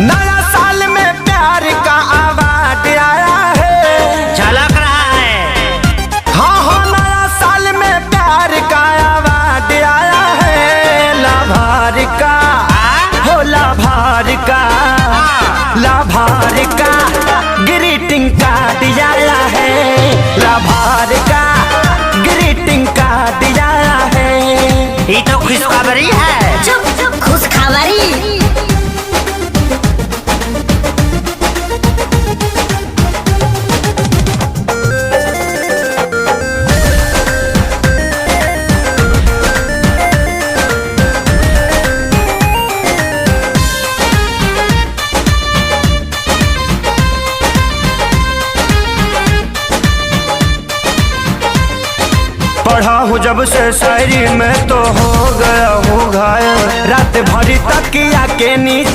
नया साल में प्यार का अवार्ड आया है, झलक रहा है। हाँ नया साल में प्यार का अवार्ड आया है। लाभार का हो लाभार का ग्रीटिंग कार्ड आया है। लाभार का ग्रीटिंग कार्ड आया है। ये तो खुशखबरी है। चुप चुप खुशखबरी। पढ़ा हूँ जब से शायरी में तो हो गया हूँ घायल। रात भरी तकिया के नीचे